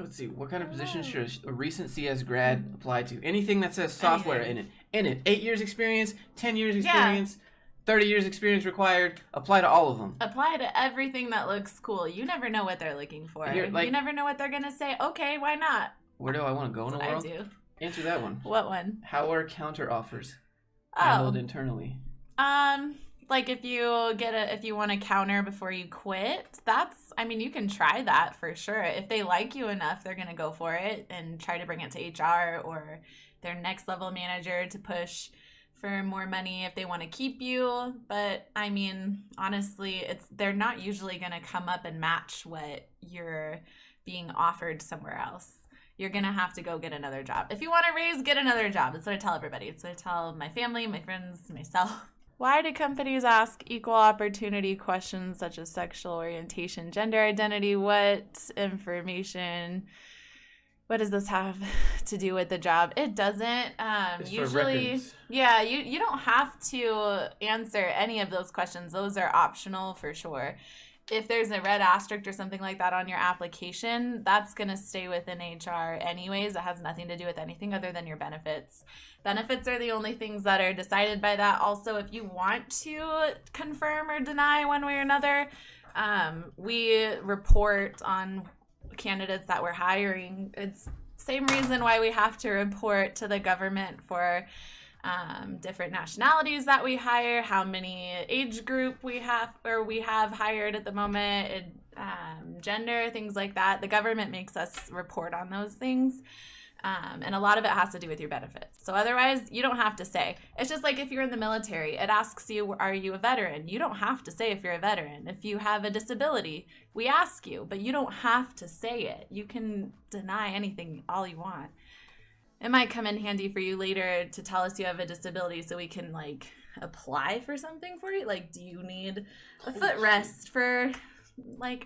let's see, what kind of position should a recent CS grad apply to? Anything that says software in it. 8 years experience, 10 years experience, 30 years experience required. Apply to all of them. Apply to everything that looks cool. You never know what they're looking for. You never know what they're going to say. Okay, why not? Where do I want to go in the world? I do. Answer that one. What one? How are counter offers handled internally? Like if you want to counter before you quit, you can try that for sure. If they like you enough, they're going to go for it and try to bring it to HR or their next level manager to push for more money if they want to keep you. But I mean, honestly, they're not usually going to come up and match what you're being offered somewhere else. You're going to have to go get another job. If you want to raise, get another job. That's what I tell everybody. It's what I tell my family, my friends, myself. Why do companies ask equal opportunity questions such as sexual orientation, gender identity? What information? What does this have to do with the job? It doesn't. Usually, yeah, you don't have to answer any of those questions. Those are optional for sure. If there's a red asterisk or something like that on your application, that's going to stay within HR anyways. It has nothing to do with anything other than your benefits. Benefits are the only things that are decided by that. Also, if you want to confirm or deny one way or another, we report on candidates that we're hiring. It's same reason why we have to report to the government for different nationalities that we hire, how many age group we have hired at the moment, gender, things like that. The government makes us report on those things. And a lot of it has to do with your benefits. So otherwise, you don't have to say. It's just like if you're in the military, it asks you, are you a veteran? You don't have to say if you're a veteran. If you have a disability, we ask you, but you don't have to say it. You can deny anything all you want. It might come in handy for you later to tell us you have a disability so we can, apply for something for you. Like, do you need a footrest for,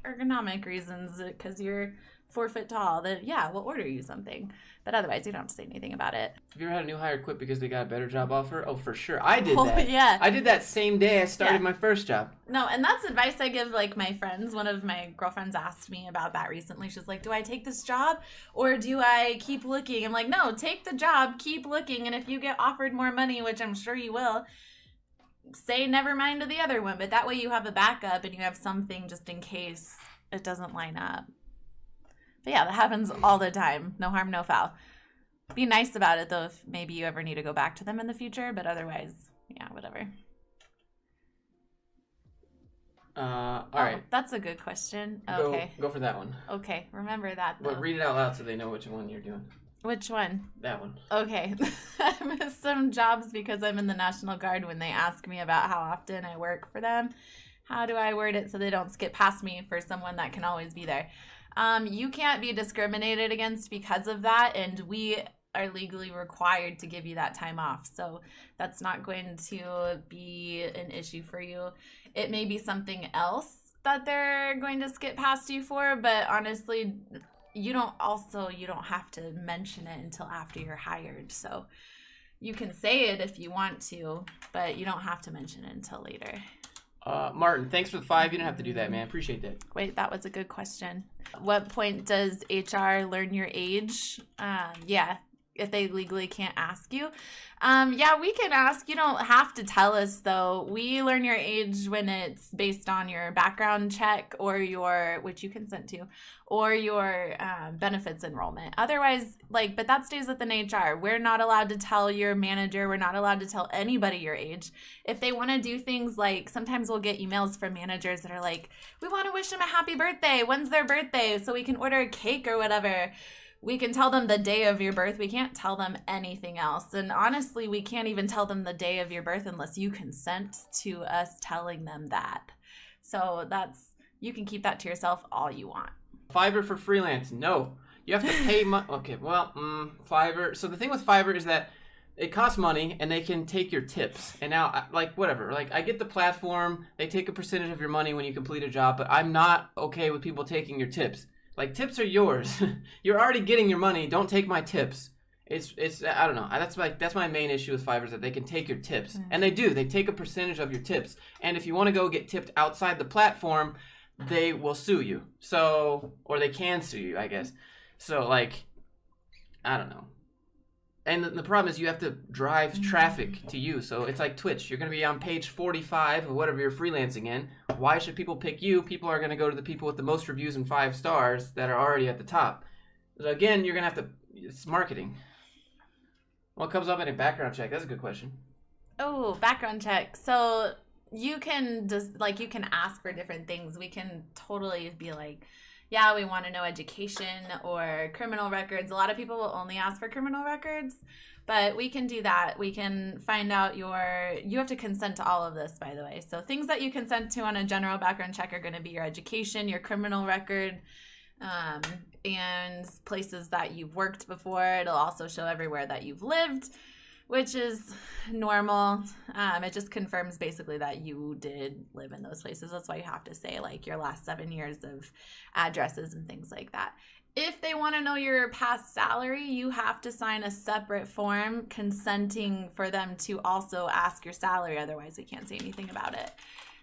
ergonomic reasons because you're 4 foot tall? Then, yeah, we'll order you something. But otherwise, you don't have to say anything about it. Have you ever had a new hire quit because they got a better job offer? Oh, for sure. I did that. Yeah. I did that same day I started my first job. No, and that's advice I give, my friends. One of my girlfriends asked me about that recently. She's like, do I take this job or do I keep looking? I'm like, no, take the job, keep looking. And if you get offered more money, which I'm sure you will, say never mind to the other one. But that way you have a backup and you have something just in case it doesn't line up. But yeah, that happens all the time. No harm, no foul. Be nice about it, though, if maybe you ever need to go back to them in the future. But otherwise, yeah, whatever. All right. That's a good question. Okay. Go for that one. Okay, remember that, though. But read it out loud so they know which one you're doing. Which one? That one. Okay. I missed some jobs because I'm in the National Guard when they ask me about how often I work for them. How do I word it so they don't skip past me for someone that can always be there? You can't be discriminated against because of that, and we are legally required to give you that time off. So that's not going to be an issue for you. It may be something else that they're going to skip past you for, but honestly, you don't have to mention it until after you're hired. So you can say it if you want to, but you don't have to mention it until later. Martin, thanks for the 5. You didn't have to do that, man. Appreciate that. Wait, that was a good question. What point does HR learn your age? Yeah, if they legally can't ask you. Yeah, we can ask. You don't have to tell us, though. We learn your age when it's based on your background check or which you consent to, or your benefits enrollment. Otherwise, but that stays within HR. We're not allowed to tell your manager. We're not allowed to tell anybody your age. If they want to do things sometimes we'll get emails from managers that are like, we want to wish them a happy birthday. When's their birthday? So we can order a cake or whatever. We can tell them the day of your birth. We can't tell them anything else. And honestly, we can't even tell them the day of your birth unless you consent to us telling them that. So you can keep that to yourself all you want. Fiverr for freelance? No. You have to pay money. Okay, well, Fiverr. So the thing with Fiverr is that it costs money and they can take your tips. And now, whatever. I get the platform. They take a percentage of your money when you complete a job, but I'm not okay with people taking your tips. Tips are yours. You're already getting your money. Don't take my tips. It's I don't know. That's my main issue with Fiverr is that they can take your tips. Mm-hmm. And they do. They take a percentage of your tips. And if you want to go get tipped outside the platform, they will sue you. Or they can sue you, I guess. So, like, I don't know. And the problem is you have to drive traffic to you. So it's like Twitch. You're going to be on page 45 of whatever you're freelancing in. Why should people pick you? People are going to go to the people with the most reviews and 5 stars that are already at the top. So again, you're going to have to, it's marketing. What comes up in a background check? That's a good question. Oh, background check. So you can just, like, you can ask for different things. We can totally be like, yeah, we want to know education or criminal records. A lot of people will only ask for criminal records, but we can do that. We can find out you have to consent to all of this, by the way. So things that you consent to on a general background check are going to be your education, your criminal record, and places that you've worked before. It'll also show everywhere that you've lived, which is normal. It just confirms basically that you did live in those places. That's why you have to say, like, your last 7 years of addresses and things like that. If they want to know your past salary, you have to sign a separate form consenting for them to also ask your salary. Otherwise, we can't say anything about it.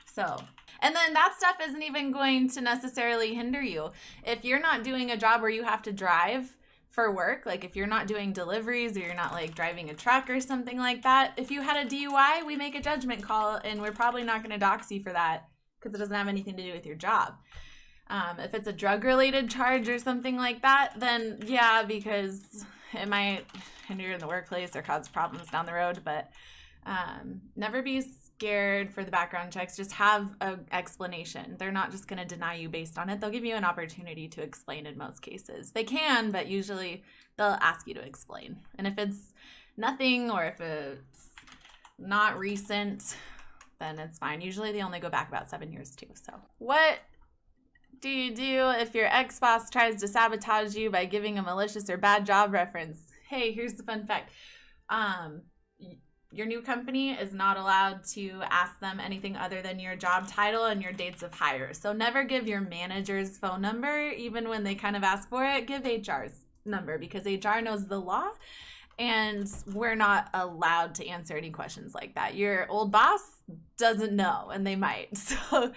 So, and then that stuff isn't even going to necessarily hinder you. If you're not doing a job where you have to drive for work, like if you're not doing deliveries or you're not like driving a truck or something like that, if you had a DUI, we make a judgment call and we're probably not going to dox you for that because it doesn't have anything to do with your job. If it's a drug related charge or something like that, then yeah, because it might hinder you in the workplace or cause problems down the road. But never be scared for the background checks. Just have an explanation. They're not just going to deny you based on it. They'll give you an opportunity to explain in most cases. They can, but usually they'll ask you to explain. And if it's nothing or if it's not recent, then it's fine. Usually they only go back about 7 years too. So what do you do if your ex-boss tries to sabotage you by giving a malicious or bad job reference? Hey, here's the fun fact. Your new company is not allowed to ask them anything other than your job title and your dates of hire. So never give your manager's phone number, even when they kind of ask for it. Give HR's number because HR knows the law and we're not allowed to answer any questions like that. Your old boss doesn't know and they might. So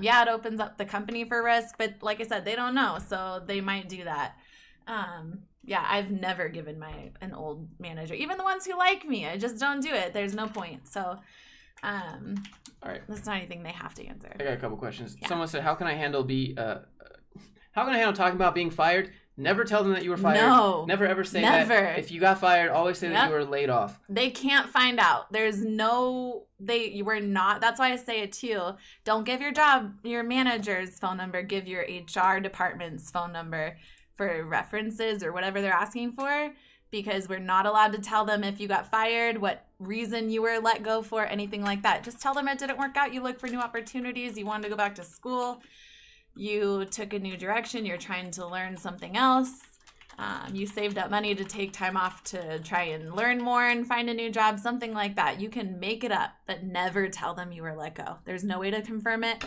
yeah, it opens up the company for risk, but like I said, they don't know. So they might do that. Yeah, I've never given an old manager, even the ones who like me. I just don't do it. There's no point. So, all right, that's not anything they have to answer. I got a couple questions. Yeah. Someone said, how can I handle talking about being fired? Never tell them that you were fired. No. Never ever say never. that. If you got fired, always say that you were laid off. They can't find out. There's no, you were not. That's why I say it too. Don't give your manager's phone number. Give your HR department's phone number for references or whatever they're asking for, because we're not allowed to tell them if you got fired, what reason you were let go for, anything like that. Just tell them it didn't work out. You look for new opportunities. You wanted to go back to school. You took a new direction. You're trying to learn something else. You saved up money to take time off to try and learn more and find a new job, something like that. You can make it up, but never tell them you were let go. There's no way to confirm it.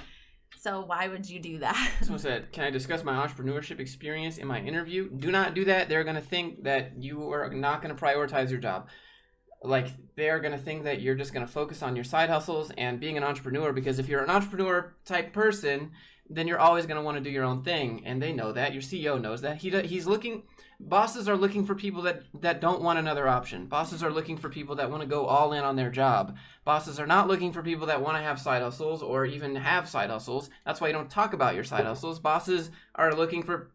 So why would you do that? Someone said, can I discuss my entrepreneurship experience in my interview? Do not do that. They're going to think that you are not going to prioritize your job. Like, they're going to think that you're just going to focus on your side hustles and being an entrepreneur, because if you're an entrepreneur type person, then you're always going to want to do your own thing. And they know that. Your CEO knows that. He's looking... Bosses are looking for people that don't want another option. Bosses are looking for people that want to go all in on their job. Bosses are not looking for people that want to have side hustles or even have side hustles. That's why you don't talk about your side hustles. Bosses are looking for,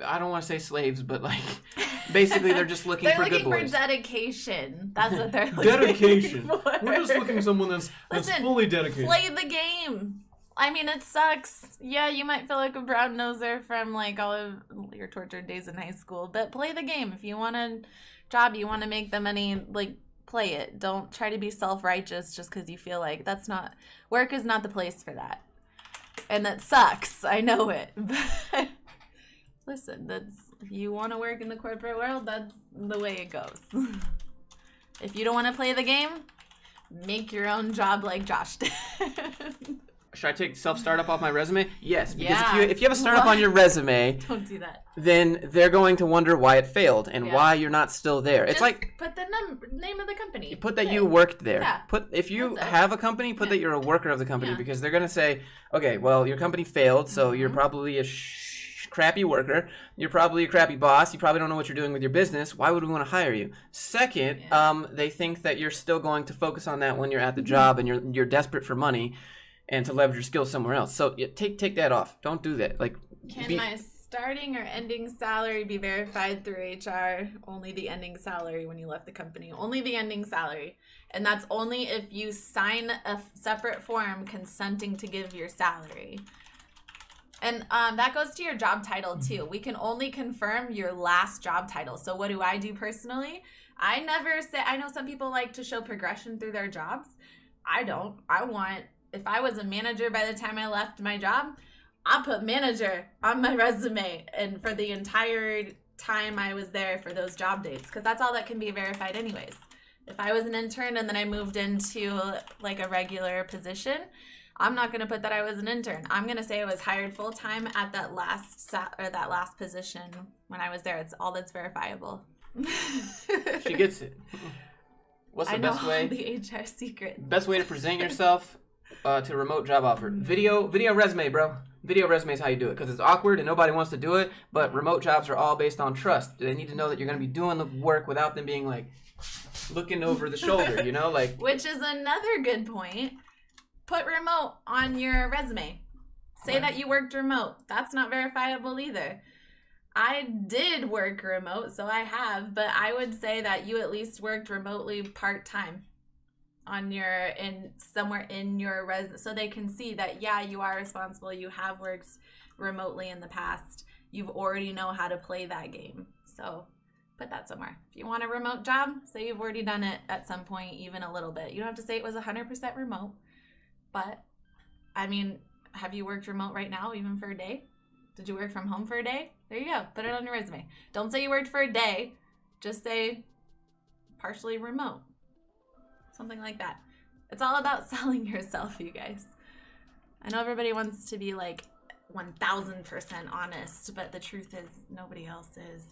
I don't want to say slaves, but like basically they're just looking for good boys. They're looking for dedication. That's what they're looking dedication. for. We're just looking for someone that's fully dedicated. Play the game. I mean, it sucks. Yeah, you might feel like a brown noser from like all of your tortured days in high school, but play the game. If you want a job, you want to make the money, like, play it. Don't try to be self-righteous just because you feel like work is not the place for that. And that sucks. I know it. But listen, if you want to work in the corporate world, that's the way it goes. If you don't want to play the game, make your own job like Josh did. Should I take self-startup off my resume? Yes, because if you have a startup on your resume, don't do that. Then they're going to wonder why it failed and why you're not still there. It's like put the name of the company. You put that you worked there. Yeah. If you have a company, put that you're a worker of the company, because they're going to say, okay, well, your company failed, so you're probably a crappy worker. You're probably a crappy boss. You probably don't know what you're doing with your business. Why would we want to hire you? Second, they think that you're still going to focus on that when you're at the job and you're desperate for money and to leverage your skills somewhere else. So take that off. Don't do that. Like, can my starting or ending salary be verified through HR? Only the ending salary when you left the company. Only the ending salary. And that's only if you sign a separate form consenting to give your salary. And that goes to your job title too. We can only confirm your last job title. So what do I do personally? I never say, I know some people like to show progression through their jobs. I don't. If I was a manager by the time I left my job, I put manager on my resume and for the entire time I was there for those job dates, because that's all that can be verified anyways. If I was an intern and then I moved into like a regular position, I'm not going to put that I was an intern. I'm going to say I was hired full time at that last position when I was there. It's all that's verifiable. She gets it. What's the best way? The HR secret. Best way to present yourself to a remote job offer. Video resume, bro. Video resume is how you do it, because it's awkward and nobody wants to do it, but remote jobs are all based on trust. They need to know that you're going to be doing the work without them being like looking over the shoulder, you know? Like, which is another good point. Put remote on your resume. Say that you worked remote. That's not verifiable either. I did work remote, so I have, but I would say that you at least worked remotely part-time somewhere in your resume, so they can see that, yeah, you are responsible. You have worked remotely in the past. You've already know how to play that game. So put that somewhere. If you want a remote job, say you've already done it at some point, even a little bit. You don't have to say it was 100% remote, but I mean, have you worked remote right now, even for a day? Did you work from home for a day? There you go. Put it on your resume. Don't say you worked for a day. Just say partially remote. Something like that. It's all about selling yourself, you guys. I know everybody wants to be like 1000% honest, but the truth is nobody else is.